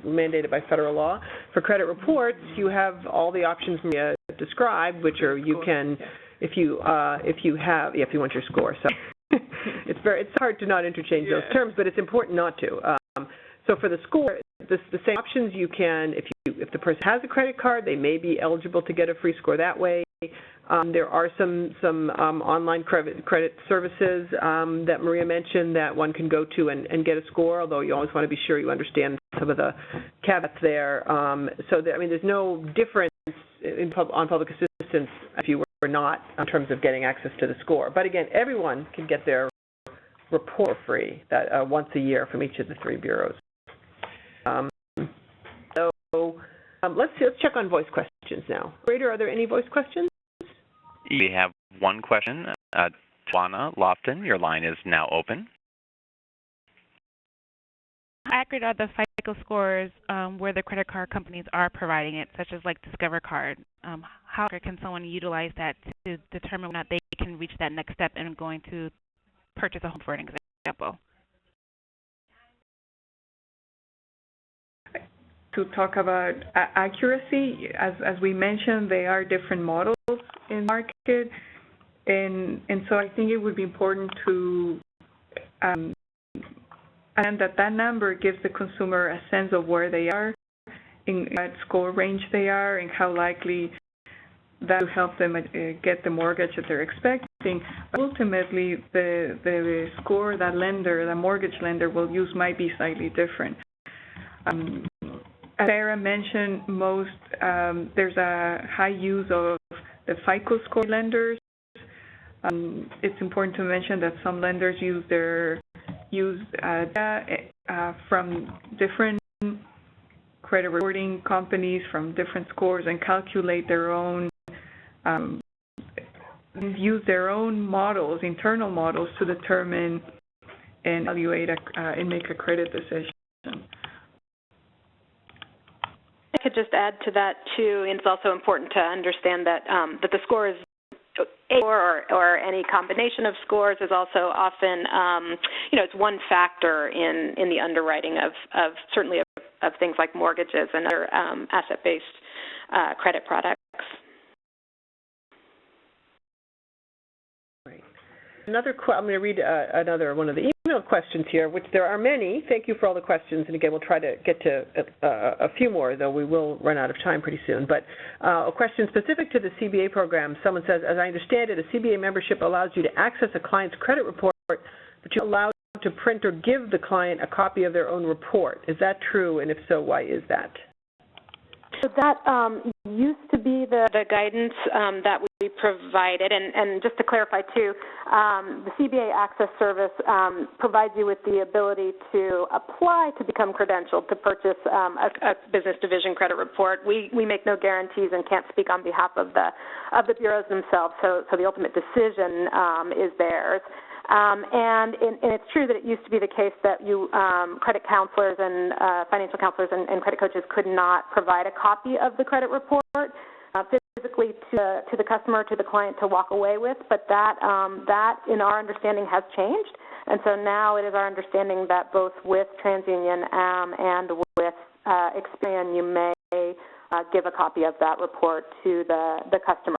[SPEAKER 2] mandated by federal law. For credit reports, you have all the options described, which are you can if you want your score. So it's hard to not interchange those terms, but it's important not to. So for the score, the same options you can, if the person has a credit card, they may be eligible to get a free score that way. There are some online credit services that Maria mentioned that one can go to and get a score, although you always want to be sure you understand some of the caveats there. There's no difference on public assistance if you were not in terms of getting access to the score. But again, everyone can get their report free once a year from each of the 3 bureaus. Let's check on voice questions now. Operator, are there any voice questions?
[SPEAKER 1] We have one question. Tawana Lofton, your line is now open.
[SPEAKER 6] How accurate are the FICO scores where the credit card companies are providing it, such as like Discover Card? How accurate can someone utilize that to determine whether or not they can reach that next step and going to purchase a home, for an example?
[SPEAKER 3] To talk about accuracy, as we mentioned, there are different models in the market, and so I think it would be important to and that number gives the consumer a sense of where they are, in what score range they are, and how likely that will help them get the mortgage that they're expecting. But ultimately, the score that mortgage lender will use might be slightly different. As Sarah mentioned, there's a high use of the FICO score lenders. It's important to mention that some lenders use data from different credit reporting companies from different scores and calculate their own, use their own models, internal models, to determine and evaluate and make a credit decision.
[SPEAKER 5] I could just add to that too, and it's also important to understand that that the score is or any combination of scores is also often it's one factor in the underwriting of certainly of things like mortgages and other asset-based credit products.
[SPEAKER 2] Right. I'm going to read another one of the email questions here, which there are many. Thank you for all the questions. And again, we'll try to get to a few more, though we will run out of time pretty soon. But a question specific to the CBA program. Someone says, as I understand it, a CBA membership allows you to access a client's credit report, but you're allowed to print or give the client a copy of their own report. Is that true? And if so, why is that?
[SPEAKER 5] So that used to be the guidance that we provided, and just to clarify too, the CBA Access Service provides you with the ability to apply to become credentialed to purchase a business division credit report. We make no guarantees and can't speak on behalf of the bureaus themselves, so the ultimate decision is theirs. And it's true that it used to be the case that credit counselors and financial counselors and credit coaches could not provide a copy of the credit report physically to the customer, to the client to walk away with, but that in our understanding has changed. And so now it is our understanding that both with TransUnion and with Experian, you may give a copy of that report to the customer.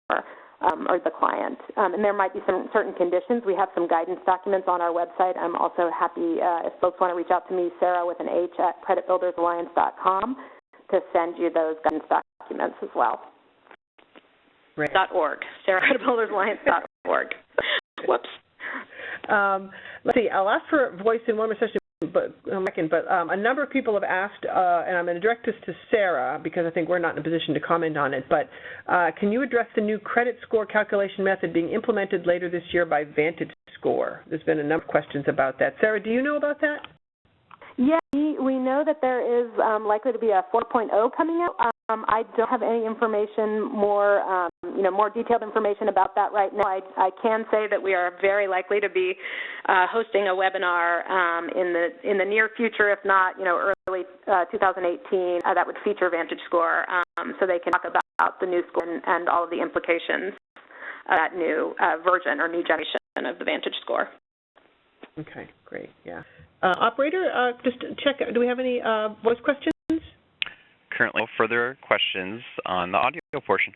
[SPEAKER 5] Or the client. And there might be some certain conditions. We have some guidance documents on our website. I'm also happy if folks want to reach out to me, Sarah with an H at creditbuildersalliance.com, to send you those guidance documents as well.
[SPEAKER 2] Right.
[SPEAKER 5] .org. Sarah, creditbuildersalliance.org. Whoops.
[SPEAKER 2] Let's see. I'll ask for voice in one more session. But a number of people have asked, and I'm going to direct this to Sarah because I think we're not in a position to comment on it, but can you address the new credit score calculation method being implemented later this year by Vantage Score? There's been a number of questions about that. Sarah, do you know about that?
[SPEAKER 5] Yeah, we know that there is likely to be a 4.0 coming out. I don't have any information, more detailed information about that right now. I can say that we are very likely to be hosting a webinar in the near future, if not, early 2018, that would feature Vantage Score, so they can talk about the new score and all of the implications of that new version or new generation of the Vantage Score.
[SPEAKER 2] Okay, great. Yeah. Operator, just check. Do we have any voice questions?
[SPEAKER 1] Currently, no further questions on the audio portion.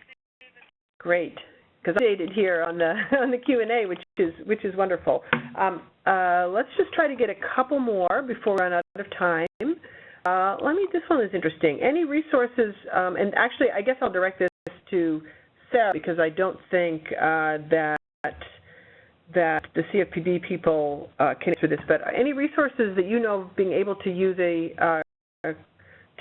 [SPEAKER 2] Great. because I updated here on the Q&A, which is wonderful. Let's just try to get a couple more before we run out of time. This one is interesting. Any resources, and actually I guess I'll direct this to Sarah because I don't think that the CFPB people can answer this, but any resources that you know of being able to use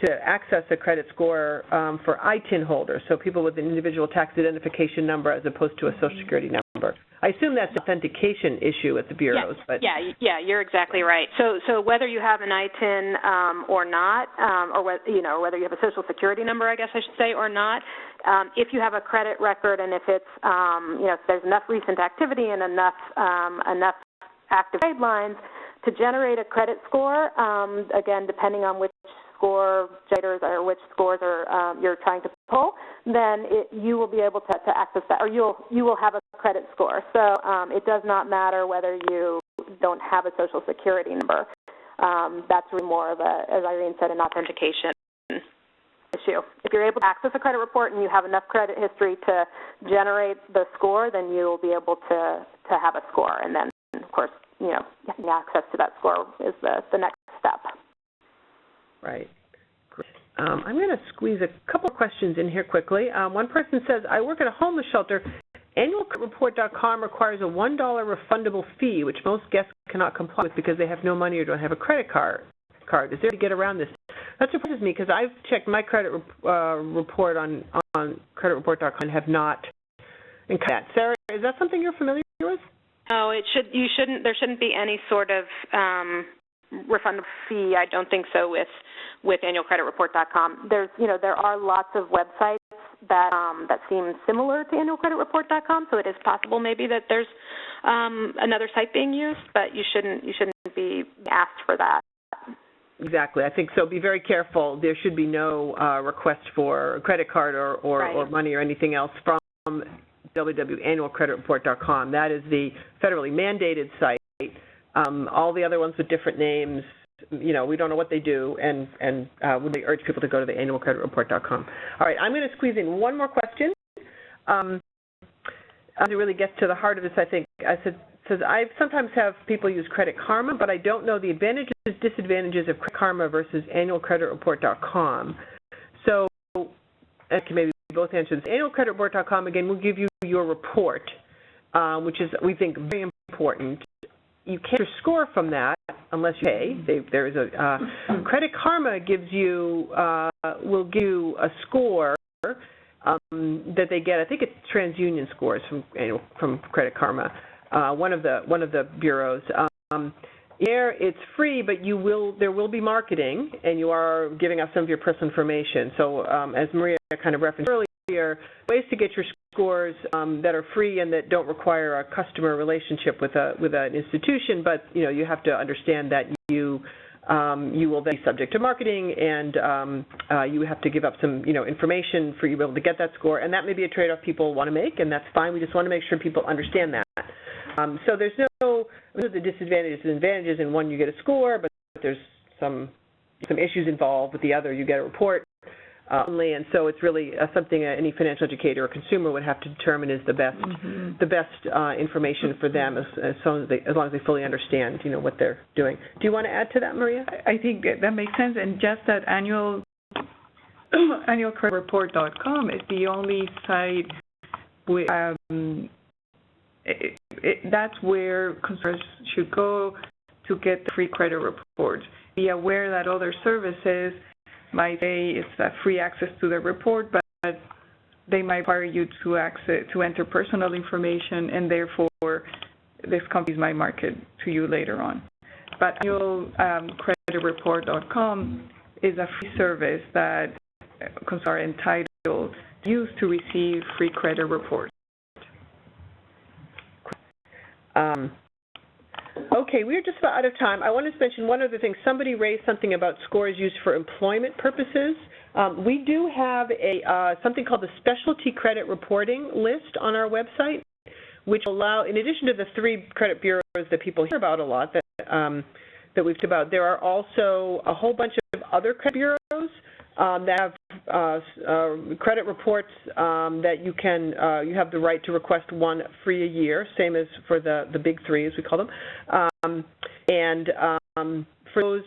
[SPEAKER 2] to access a credit score for ITIN holders, so people with an individual tax identification number as opposed to a Social Security number. I assume that's an authentication issue at the bureaus.
[SPEAKER 5] Yeah,
[SPEAKER 2] but
[SPEAKER 5] yeah, you're exactly right. So whether you have an ITIN or not, or whether you have a Social Security number, I guess I should say, or not, if you have a credit record and if it's if there's enough recent activity and enough active guidelines to generate a credit score, again, depending on which score generators or which scores are you're trying to pull, then you will be able to access that, or you will have a credit score. So it does not matter whether you don't have a Social Security number. That's really more of a, as Irene said, an authentication issue. If you're able to access a credit report and you have enough credit history to generate the score, then you will be able to have a score, and then of course getting access to that score is the next step.
[SPEAKER 2] Right. I'm going to squeeze a couple of questions in here quickly. One person says, I work at a homeless shelter. Annualreport.com requires a $1 refundable fee, which most guests cannot comply with because they have no money or don't have a credit card. Is there a way to get around this? That surprises me because I've checked my credit report on creditreport.com and have not encountered that. Sarah, is that something you're familiar with?
[SPEAKER 5] No, there shouldn't be any sort of refundable fee. I don't think so with annualcreditreport.com. There are lots of websites that seem similar to annualcreditreport.com, so it is possible maybe that there's another site being used, but you shouldn't be asked for that.
[SPEAKER 2] Exactly. I think so. Be very careful. There should be no request for a credit card or money or anything else from www.annualcreditreport.com. That is the federally mandated site. All the other ones with different names, we don't know what they do, and would urge people to go to the annualcreditreport.com. All right, I'm going to squeeze in one more question. As it really gets to the heart of this, I think, says I sometimes have people use Credit Karma, but I don't know the advantages and disadvantages of Credit Karma versus annualcreditreport.com. So, I can maybe both answer this. Annualcreditreport.com, again, will give you your report, which is, we think, very important. You can't score from that unless you pay. There is a Credit Karma will give you a score that they get. I think it's TransUnion scores from Credit Karma, one of the bureaus. There, it's free, but there will be marketing, and you are giving up some of your personal information. So, as Maria kind of referenced earlier, ways to get your scores that are free and that don't require a customer relationship with an institution, but you have to understand that you will then be subject to marketing, and you have to give up some information for you to be able to get that score, and that may be a trade-off people want to make, and that's fine. We just want to make sure people understand that. So there's the disadvantages and advantages. In one, you get a score, but there's some issues involved. With the other, you get a report. And so it's really something any financial educator or consumer would have to determine is the best information for them as long as they fully understand what they're doing. Do you want to add to that, Maria?
[SPEAKER 3] I think that makes sense, and just that annualcreditreport.com is the only site where that's where consumers should go to get the free credit reports. Be aware that other services might say it's free access to the report, but they might require you to enter personal information, and therefore these companies might market to you later on. But annualcreditreport.com is a free service that consumers are entitled to use to receive free credit reports.
[SPEAKER 2] Okay, we're just about out of time. I wanted to mention one other thing. Somebody raised something about scores used for employment purposes. We do have something called the Specialty Credit Reporting List on our website, which allow, in addition to the 3 credit bureaus that people hear about a lot that we've talked about, there are also a whole bunch of other credit bureaus that have credit reports that you can, you have the right to request one free a year, same as for the big three, as we call them. For those,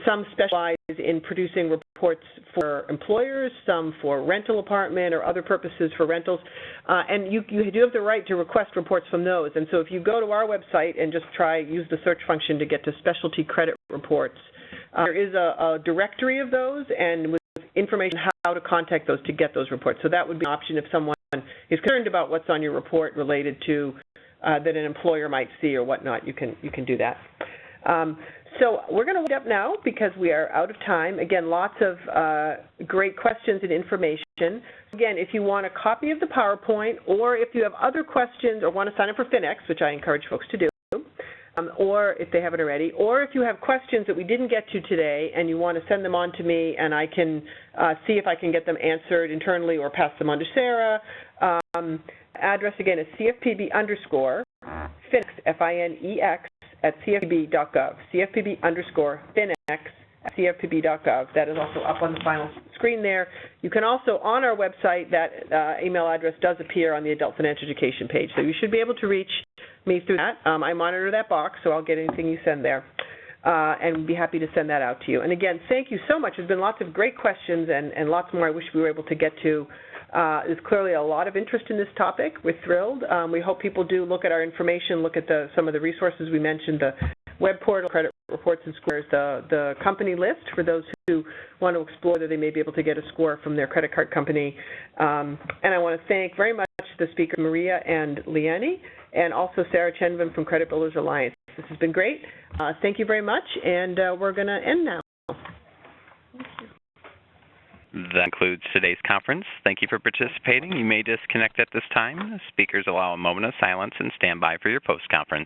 [SPEAKER 2] some specialize in producing reports for employers, some for rental apartment or other purposes for rentals, and you do have the right to request reports from those. And so if you go to our website and just use the search function to get to specialty credit reports, there is a directory of those and with information how to contact those to get those reports. So that would be an option if someone is concerned about what's on your report related to that an employer might see or whatnot. You can do that. So we're going to wind up now because we are out of time. Again, lots of great questions and information. Again, if you want a copy of the PowerPoint or if you have other questions or want to sign up for Finex, which I encourage folks to do, or if they haven't already, or if you have questions that we didn't get to today and you want to send them on to me and I can see if I can get them answered internally or pass them on to Sarah. Address again is CFPB_Finex, F-I-N-E-X, at cfpb.gov, cfpb_Finex at cfpb.gov. That is also up on the final screen there. You can also, on our website, that email address does appear on the Adult Financial Education page. So you should be able to reach me through that. I monitor that box, so I'll get anything you send there. And we'd be happy to send that out to you. And again, thank you so much. There's been lots of great questions and lots more I wish we were able to get to. There's clearly a lot of interest in this topic. We're thrilled. We hope people do look at our information, look at some of the resources we mentioned, the web portal, credit reports and scores, the company list for those who want to explore whether they may be able to get a score from their credit card company. And I want to thank very much the speakers, Maria and Leanne, and also Sarah Chenvin from Credit Builders Alliance. This has been great. Thank you very much, and we're going to end now.
[SPEAKER 1] That concludes today's conference. Thank you for participating. You may disconnect at this time. Speakers allow a moment of silence and stand by for your post-conference.